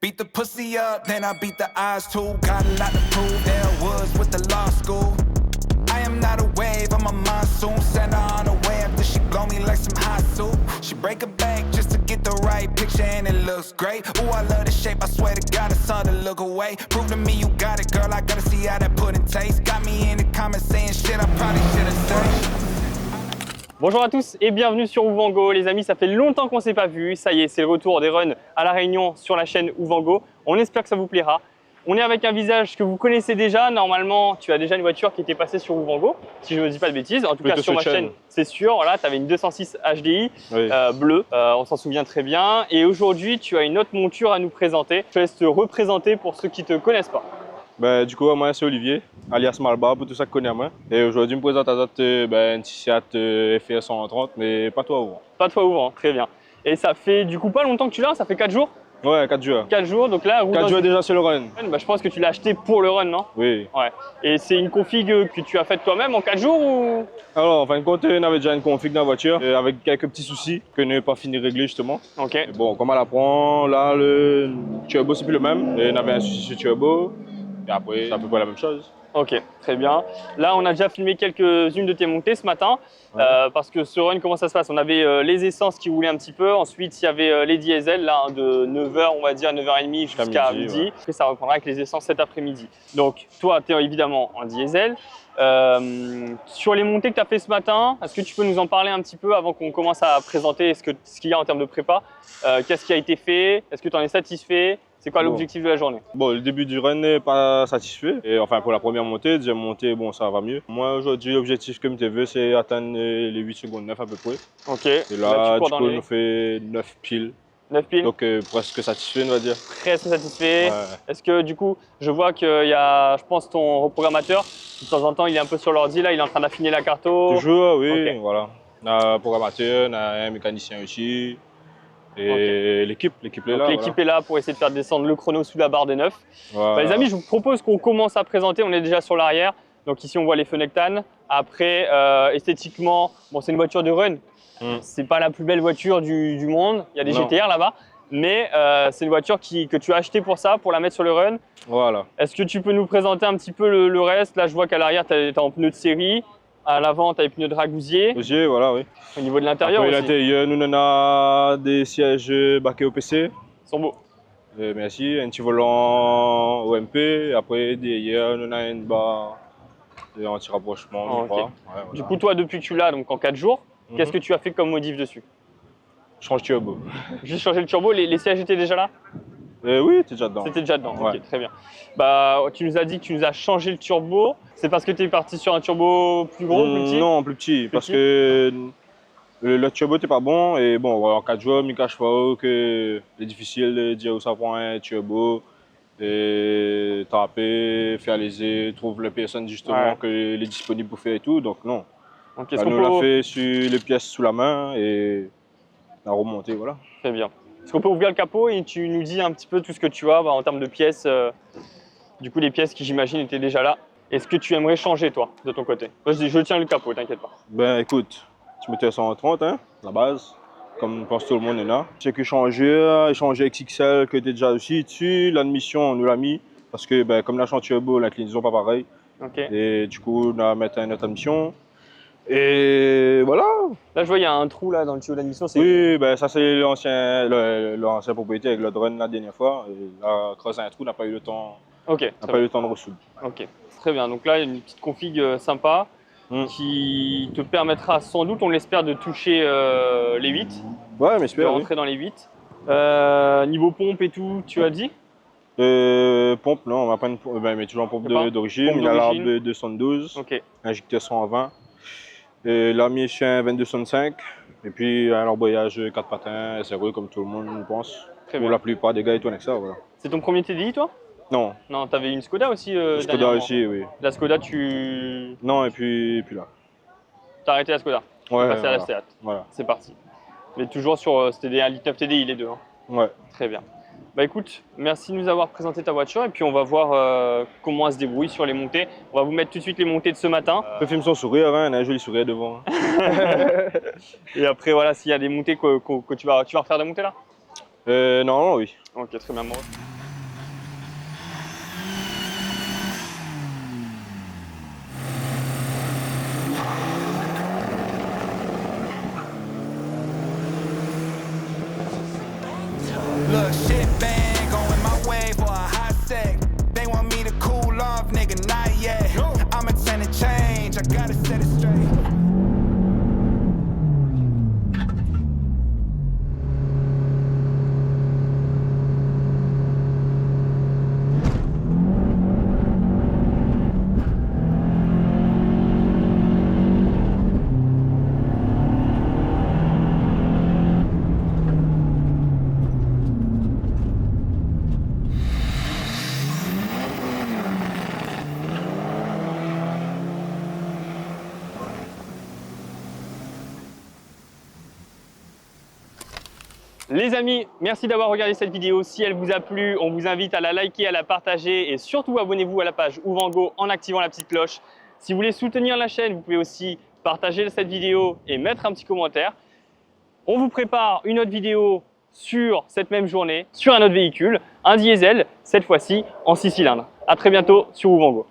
Beat the pussy up, then I beat the eyes too. Got a lot to prove, there was with the law school. I am not a wave, I'm a monsoon. Send her on a wave, then she blow me like some hot soup. She break a bank just to get the right picture and it looks great. Ooh, I love the shape, I swear to God, it's hard to look away. Prove to me you got it, girl, I gotta see how that pudding tastes. Got me in the comments saying shit I probably should've said. Bonjour à tous et bienvenue sur Ouvango. Les amis, ça fait longtemps qu'on ne s'est pas vu. Ça y est, c'est le retour des runs à La Réunion sur la chaîne Ouvango. On espère que ça vous plaira. On est avec un visage que vous connaissez déjà. Normalement, tu as déjà une voiture qui était passée sur Ouvango, si je ne me dis pas de bêtises. En tout cas, sur ma chaîne, c'est sûr. Voilà, tu avais une 206 HDI bleue. On s'en souvient très bien. Et aujourd'hui, tu as une autre monture à nous présenter. Je te laisse te représenter pour ceux qui ne te connaissent pas. Ben, du coup, moi, c'est Olivier, alias Malba, pour tout ça que connaît moi. Et aujourd'hui, je me présente à une Seat FR 130, mais pas toi ouvrant. Pas toi ouvrant, très bien. Et ça fait du coup pas longtemps que tu l'as, ça fait 4 jours? Ouais, 4 jours. 4 jours, donc là... 4 jours déjà sur le run. Bah, je pense que tu l'as acheté pour le run, non? Oui. Ouais. Et c'est une config que tu as faite toi-même en 4 jours ou? Alors, en fin de compte, on avait déjà une config dans la voiture, avec quelques petits soucis que nous n'avons pas fini de régler justement. Ok. Et bon, comme elle apprend, là, le turbo, c'est plus le même. Et on avait un souci sur le turbo. Et après, c'est à peu près la même chose. Ok, très bien. Là, on a déjà filmé quelques-unes de tes montées ce matin. Ouais. Parce que ce run, comment ça se passe? On avait les essences qui roulaient un petit peu. Ensuite, il y avait les diesels là, de 9h, on va dire 9h30 jusqu'à midi. Ouais. Après, ça reprendra avec les essences cet après-midi. Donc, toi, tu es évidemment en diesel. Sur les montées que tu as fait ce matin, est-ce que tu peux nous en parler un petit peu avant qu'on commence à présenter ce qu'il y a en termes de prépa? Qu'est-ce qui a été fait? Est-ce que tu en es satisfait? C'est quoi l'objectif de la journée? Bon, le début du run n'est pas satisfait. Et enfin, pour la première montée, deuxième montée, bon, ça va mieux. Moi, aujourd'hui, l'objectif que je veux, c'est atteindre les 8 secondes 9 à peu près. Ok. Et là, du coup, on nous fait 9 piles. 9 piles. Donc, presque satisfait, on va dire. Presque satisfait. Ouais. Est-ce que, du coup, je vois qu'il y a, je pense, ton reprogrammateur, de temps en temps, il est un peu sur l'ordi, là, il est en train d'affiner la carto. Toujours, oui, okay. Voilà. On a un programmateur, on a un mécanicien aussi. Et l'équipe est là. L'équipe est là pour essayer de faire descendre le chrono sous la barre des 9. Voilà. Bah, les amis, je vous propose qu'on commence à présenter. On est déjà sur l'arrière. Donc ici, on voit les feux Nectane. Après, esthétiquement, bon, c'est une voiture de run. C'est pas la plus belle voiture du monde. Il y a des GTR là-bas. Mais c'est une voiture que tu as achetée pour ça, pour la mettre sur le run. Voilà. Est-ce que tu peux nous présenter un petit peu le reste? Là, je vois qu'à l'arrière, tu es en pneus de série. À l'avant, tu as les pneus Dragousier. Dragousier, voilà, oui. Au niveau de l'intérieur aussi. L'intérieur, nous on a des sièges baquets OPC. Ils sont beaux. Merci. Un petit volant OMP. Après, derrière, nous on a une barre anti-rapprochement. Okay. Ouais, voilà. Du coup, toi, depuis que tu l'as, donc en 4 jours, qu'est-ce que tu as fait comme modif dessus? Change turbo. Juste changer le turbo. Les sièges étaient déjà là? Oui, tu es déjà dedans. C'était déjà dedans, ouais. Ok, très bien. Bah, tu nous as dit que tu nous as changé le turbo. C'est parce que tu es parti sur un turbo plus gros, plus petit? Non, plus petit. Parce que le turbo n'était pas bon. Et bon, en 4 jours, je ne cache pas que c'est difficile de dire où ça prend un turbo. Et taper, faire les ailes, trouver les personnes justement que les disponibles pour faire et tout. Donc non. Donc, nous on l'a fait sur les pièces sous la main et on a remonté, voilà. Très bien. Est-ce qu'on peut ouvrir le capot et tu nous dis un petit peu tout ce que tu as en termes de pièces, du coup les pièces qui j'imagine étaient déjà là. Est-ce que tu aimerais changer toi, de ton côté? Moi, je tiens le capot, t'inquiète pas. Ben écoute, tu mettais 130, hein, la base, comme je pense tout le monde est là. C'est que changer XXL que tu es déjà aussi dessus, l'admission on nous l'a mis, parce que ben, comme la chantier turbo, l'inclinaison pas pareil. Okay. Et du coup on a mis une autre admission. Et voilà. Là, je vois, il y a un trou là dans le tuyau d'admission. Oui, ben, ça c'est l'ancien propriétaire avec le drone la dernière fois. Il a creusé un trou, n'a pas eu le temps, pas eu le temps de ressoudre. Ok, très bien. Donc là, il y a une petite config sympa qui te permettra sans doute, on l'espère, de toucher les 8. Ouais, mais j'espère. De rentrer dans les 8. Niveau pompe et tout, tu as dit? Pompe, non, on va pas une pompe, mais toujours en pompe d'origine. Il a l'arbre de 212, injecteur 120. La Michelin 2265 et puis un embrayage 4 patins SRE comme tout le monde pense. Pour la plupart des gars ils tournent avec ça. Voilà. C'est ton premier TDI toi? Non. Non, tu avais une Skoda aussi Skoda aussi, oui. La Skoda tu... Non et puis là. Tu as arrêté la Skoda? Ouais. Passé à la Seat. Voilà. C'est parti. Mais toujours sur c'était un 1.9 TDI les deux. Hein. Ouais. Très bien. Bah écoute, merci de nous avoir présenté ta voiture et puis on va voir comment elle se débrouille sur les montées. On va vous mettre tout de suite les montées de ce matin. Je filme son sourire, hein, un joli sourire devant. Et après voilà, s'il y a des montées que tu vas refaire des montées là? Non, oui. Ok, très bien. Look, shit bang, going my way for a hot sec. They want me to cool off, nigga, not yet. I'ma turn to change, I gotta set it straight. Les amis, merci d'avoir regardé cette vidéo. Si elle vous a plu, on vous invite à la liker, à la partager et surtout abonnez-vous à la page Ouvango en activant la petite cloche. Si vous voulez soutenir la chaîne, vous pouvez aussi partager cette vidéo et mettre un petit commentaire. On vous prépare une autre vidéo sur cette même journée, sur un autre véhicule, un diesel, cette fois-ci en 6 cylindres. À très bientôt sur Ouvango.